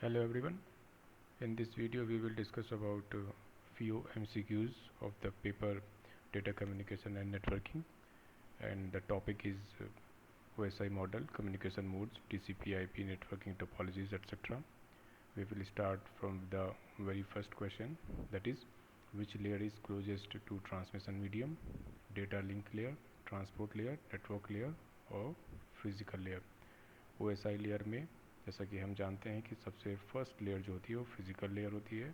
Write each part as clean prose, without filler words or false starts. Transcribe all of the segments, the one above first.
Hello everyone. In this video we will discuss about few MCQs of the paper data communication and networking, and the topic is OSI model, communication modes, TCP/IP, networking topologies, etc. We will start from the very first question, that is which layer is closest to transmission medium, data link layer, transport layer, network layer और physical layer। OSI layer में जैसा कि हम जानते हैं कि सबसे first layer जो होती है वो फिजिकल लेयर होती है।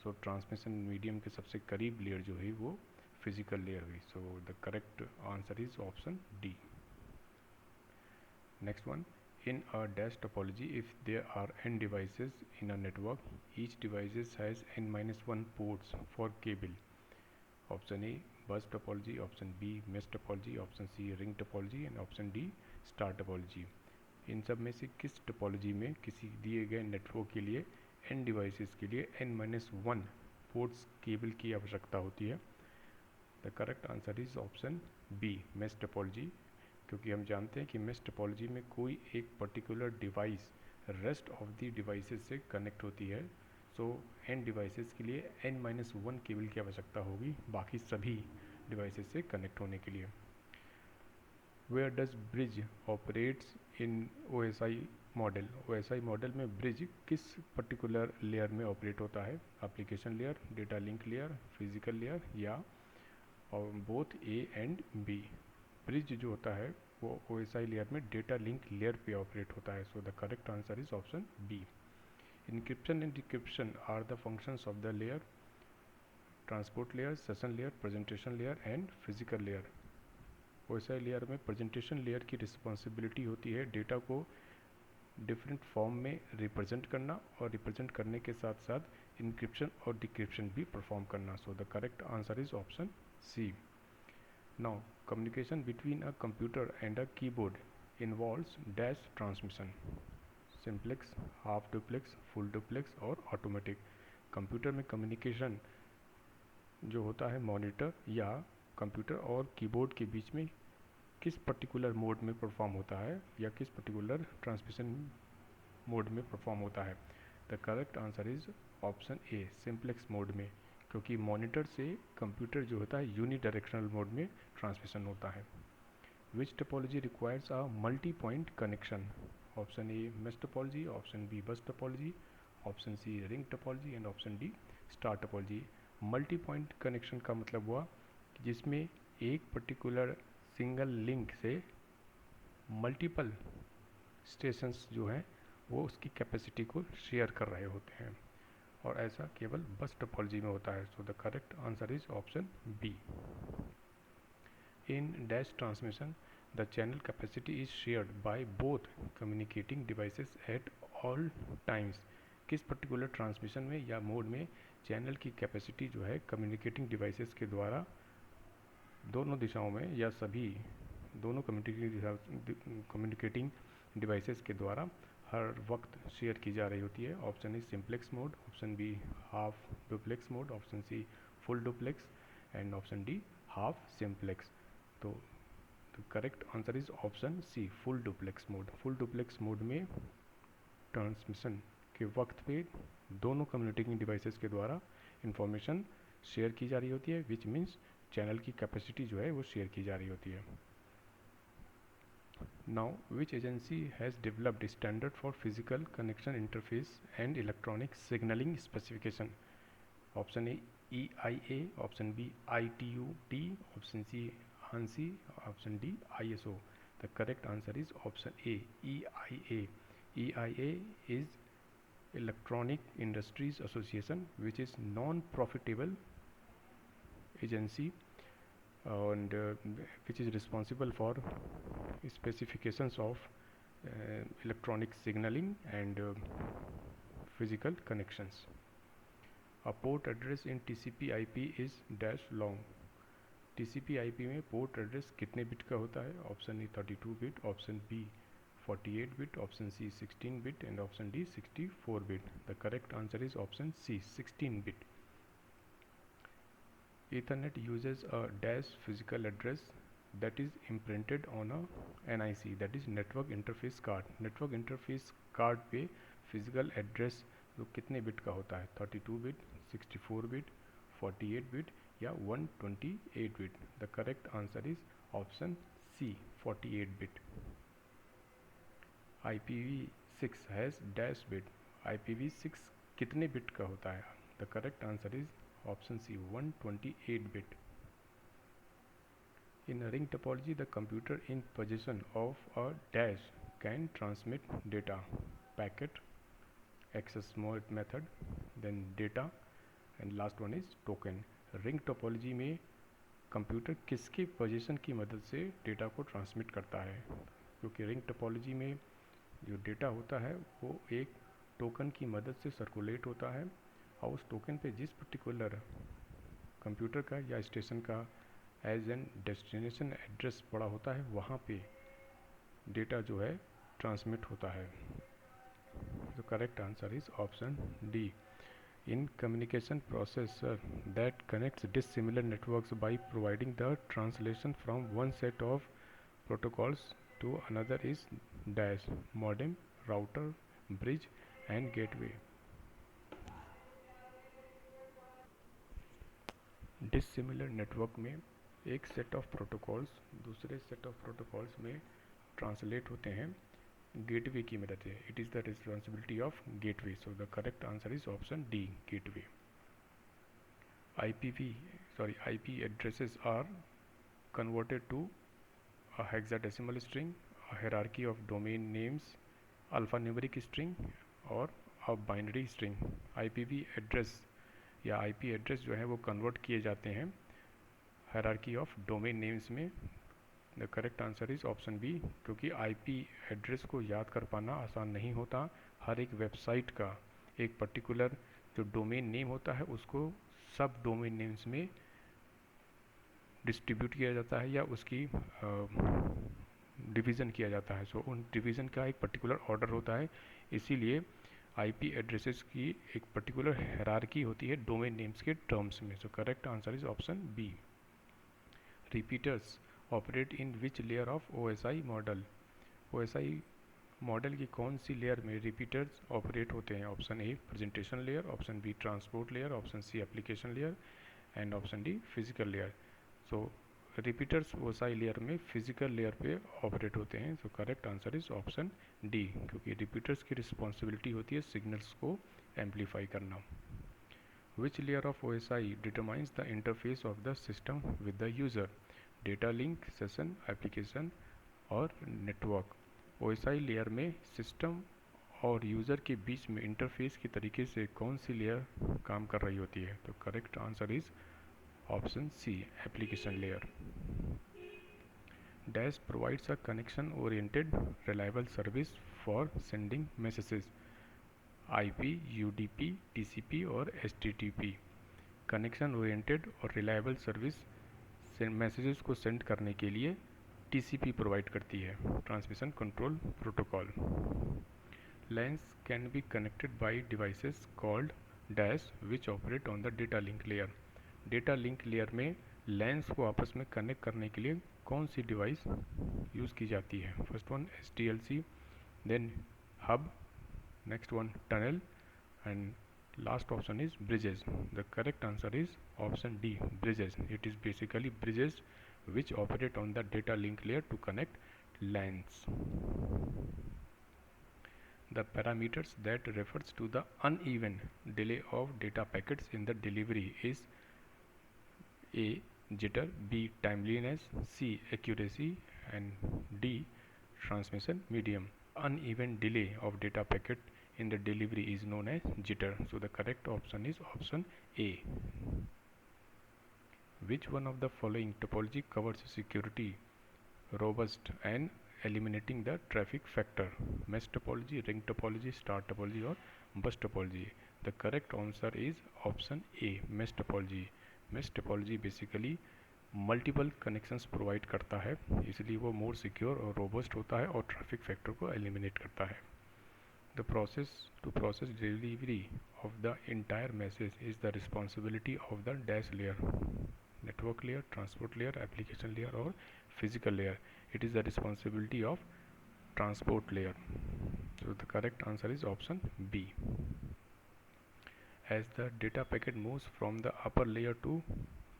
सो ट्रांसमिशन मीडियम के सबसे करीब लेयर जो है वो फिजिकल लेयर हुई। सो the correct answer is option D. Next one, in a dash topology, if there are n devices in a network, each device has n-1 ports for cable. Option A bus topology, option B mesh topology, option C ring topology and option D star topology. इन सब में से किस topology में किसी दिए गए network के लिए n डिवाइसेस के लिए n-1 पोर्ट्स केबल की आवश्यकता होती है? The correct answer is option B mesh topology, क्योंकि हम जानते हैं कि मेश टोपोलॉजी में कोई एक particular device rest of the devices से कनेक्ट होती है। सो n डिवाइसेस के लिए n-1 केबल की आवश्यकता होगी बाकी सभी डिवाइसेस से कनेक्ट होने के लिए। Where does bridge operates in OSI model? OSI model में ब्रिज किस पर्टिकुलर लेयर में ऑपरेट होता है? Application layer, data link layer, physical layer या और both A and B. Bridge जो होता है वो OSI लेयर में डेटा लिंक लेयर पे ऑपरेट होता है। So the correct answer is option B. Encryption and decryption are the functions of the layer, transport layer, session layer, presentation layer and physical layer. OSI layer में presentation layer की responsibility होती है data को different form में represent करना और represent करने के साथ साथ इनक्रिप्शन और डिक्रिप्शन भी परफॉर्म करना। So the correct answer is option C. Now communication between a computer and a keyboard involves dash transmission, simplex, half duplex, full duplex और ऑटोमेटिक। कंप्यूटर में कम्युनिकेशन जो होता है मॉनिटर या कंप्यूटर और कीबोर्ड के बीच में किस पर्टिकुलर मोड में परफॉर्म होता है या किस पर्टिकुलर ट्रांसमिशन मोड में परफॉर्म होता है? The correct answer is option A simplex mode में, क्योंकि मॉनिटर से कंप्यूटर जो होता है यूनी डायरेक्शनल मोड में ट्रांसमिशन होता है। Which topology requires a multipoint connection? Option A mesh topology, option B bus topology, option C ring topology and option D star topology. Multipoint connection का मतलब हुआ जिसमें एक particular single link से multiple stations जो हैं वो उसकी कैपेसिटी को शेयर कर रहे होते हैं, और ऐसा केवल बस टोपोलॉजी में होता है। So the correct answer is option B. In dash transmission the channel capacity is shared by both communicating devices at all times. किस पर्टिकुलर ट्रांसमिशन में या मोड में चैनल की कैपेसिटी जो है कम्युनिकेटिंग डिवाइसेस के द्वारा दोनों दिशाओं में या सभी दोनों कम्युनिकेटिंग डिवाइसेस के द्वारा हर वक्त शेयर की जा रही होती है? Option A simplex mode, option B half duplex mode, option C full duplex and option D half simplex. तो correct answer is option C full duplex mode. Full duplex mode में ट्रांसमिशन के वक्त पे दोनों कम्युनिकेटिंग डिवाइसेस के द्वारा information share की जा रही होती है, विच मीन्स चैनल की कैपेसिटी जो है वो शेयर की जा रही होती है। Now which agency has developed standard for physical connection interface and electronic signalling specification? Option A EIA, option B ITU-T, option C ANSI, option D ISO। The correct answer is option A EIA। EIA is Electronic Industries Association, which is non-profitable agency and which is responsible for specifications of electronic signaling and physical connections. A port address in TCP/IP is dash long. TCP/IP में port address कितने bit का होता है? Option A 32 bit, option B 48 bit, option C 16 bit and option D 64 bit. The correct answer is option C 16 bit. Ethernet uses a dash physical address that is imprinted on a NIC, that is network interface card. network interface card पे physical address जो कितने bit का होता है, 32 bit, 64 bit, 48 bit या 128 bit? The correct answer is option C, 48 bit. IPv6 has dash bit. IPv6 कितने bit का होता है? The correct answer is option C, 128 bit. In a ring topology, the computer in possession of a dash can transmit data, packet, access method, then data, and last one is token. Ring topology में computer किसके position की मदद से data को transmit करता है? क्योंकि ring topology में जो डेटा होता है वो एक टोकन की मदद से सर्कुलेट होता है, और उस टोकन पे जिस पर्टिकुलर कंप्यूटर का या स्टेशन का एज एन डेस्टिनेशन एड्रेस पड़ा होता है, वहाँ पे डेटा जो है ट्रांसमिट होता है. The correct answer is option D. In communication processor that connects dissimilar networks by providing the translation from one set of protocols to another is dash, modem, router, bridge and gateway. Dissimilar network में एक set of protocols दूसरे set of protocols में translate होते हैं gateway की मदद से. It is the responsibility of gateway. So the correct answer is option D, gateway. IP addresses are converted to a hexadecimal string, a hierarchy of domain names, alphanumeric string और a binary string. IPv address या IP address जो है वो convert किए जाते हैं hierarchy of domain names में. The correct answer is option B, क्योंकि IP एड्रेस को याद कर पाना आसान नहीं होता. हर एक वेबसाइट का एक पर्टिकुलर जो डोमेन नेम होता है उसको सब डोमेन नेम्स में डिस्ट्रीब्यूट किया जाता है या उसकी डिवीज़न किया जाता है. सो उन डिवीज़न का एक पर्टिकुलर ऑर्डर होता है, इसीलिए IP एड्रेसेस की एक पर्टिकुलर हायरार्की होती है डोमेन नेम्स के टर्म्स में. So correct answer is option B. Repeaters operate in which layer of OSI model? OSI model की कौन सी लेयर में रिपीटर्स ऑपरेट होते हैं? Option A presentation layer, option B transport layer, option C application layer and option D physical layer. So repeaters OSI layer में physical layer पे operate होते हैं. So correct answer is option D, क्योंकि repeaters की responsibility होती है signals को amplify करना. विच layer of OSI determines the interface of the system with the user? Data link, session, application और नेटवर्क. OSI लेयर में सिस्टम और यूज़र के बीच में इंटरफेस के तरीके से कौन सी लेयर काम कर रही होती है? तो correct answer is option C, application layer. Dash provides a connection oriented reliable service for sending messages. IP, UDP, TCP और HTTP. कनेक्शन ओरिएंटेड और रिलायबल सर्विस मैसेजेस को सेंड करने के लिए TCP प्रोवाइड करती है, transmission control protocol. LANs can be connected by devices called dash which operate on the data link layer. Data link layer में LANs को आपस में कनेक्ट करने के लिए कौन सी डिवाइस यूज़ की जाती है? First one SDLC, then hub, next one tunnel and last option is bridges. The correct answer is option D, bridges. It is basically bridges which operate on the data link layer to connect LANs. The parameters that refers to the uneven delay of data packets in the delivery is A, jitter, B, timeliness, C, accuracy and D, transmission medium. Uneven delay of data packet in the delivery is known as jitter. So the correct option is option A. Which one of the following topology covers security, robust and eliminating the traffic factor? Mesh topology, ring topology, star topology or bus topology? The correct answer is option A, mesh topology. Mesh topology basically multiple connections provide करता है, इसलिए वो more secure और robust होता है और traffic factor को eliminate करता है. The process to process delivery of the entire message is the responsibility of the dash layer, network layer, transport layer, application layer or physical layer. It is the responsibility of transport layer. So the correct answer is option B. As the data packet moves from the upper layer to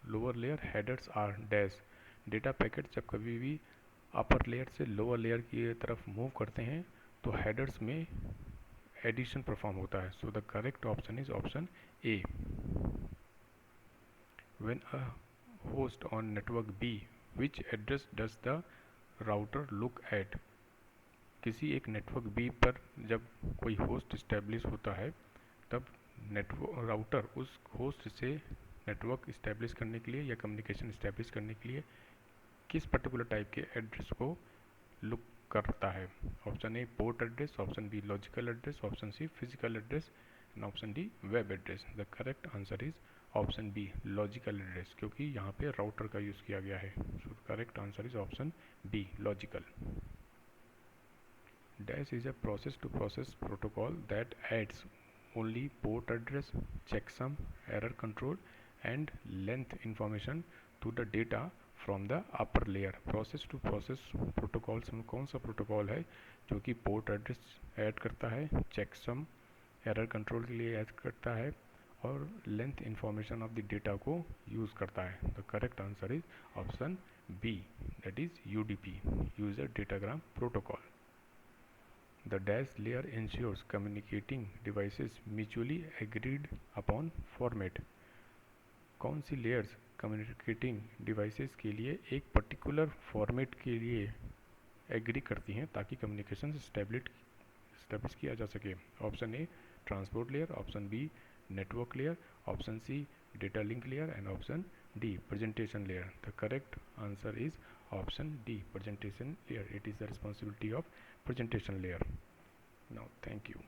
lower layer, headers are dash. Data packet जब कभी भी upper layer से lower layer की तरफ move करते हैं तो headers में एडिशन परफॉर्म होता है. So the correct option is option A. When a host on network B, which address does the router look at? किसी एक नेटवर्क B पर जब कोई होस्ट इस्टेब्लिश होता है तब नेटवर्क राउटर उस होस्ट से नेटवर्क इस्टेब्लिश करने के लिए या कम्युनिकेशन इस्टेब्लिश करने के लिए किस पर्टिकुलर टाइप के एड्रेस को लुक करता है. Option A port address, option B logical address, option C physical address and option D web address. The correct answer is option B logical address, क्योंकि यहाँ पे राउटर का यूज़ किया गया है. So the correct answer is option B logical. Dash is a process to process protocol that adds only port address, checksum, error control and length information to the data from the upper layer. Process to process protocols में कौन सा protocol है जो कि port address add करता है, checksum error control के लिए ऐड करता है और length information of the data को यूज़ करता है. The correct answer is option B, that is UDP, user datagram protocol. The dash layer ensures communicating devices mutually agreed upon format. कौन सी layers communicating devices के लिए एक particular format के लिए agree करती हैं ताकि कम्युनिकेशन स्टैब्लिश किया जा सके. Option A transport layer, option B network layer, option C data link layer and option D presentation layer. The correct answer is option D, presentation layer. It is the responsibility of presentation layer. Now thank you.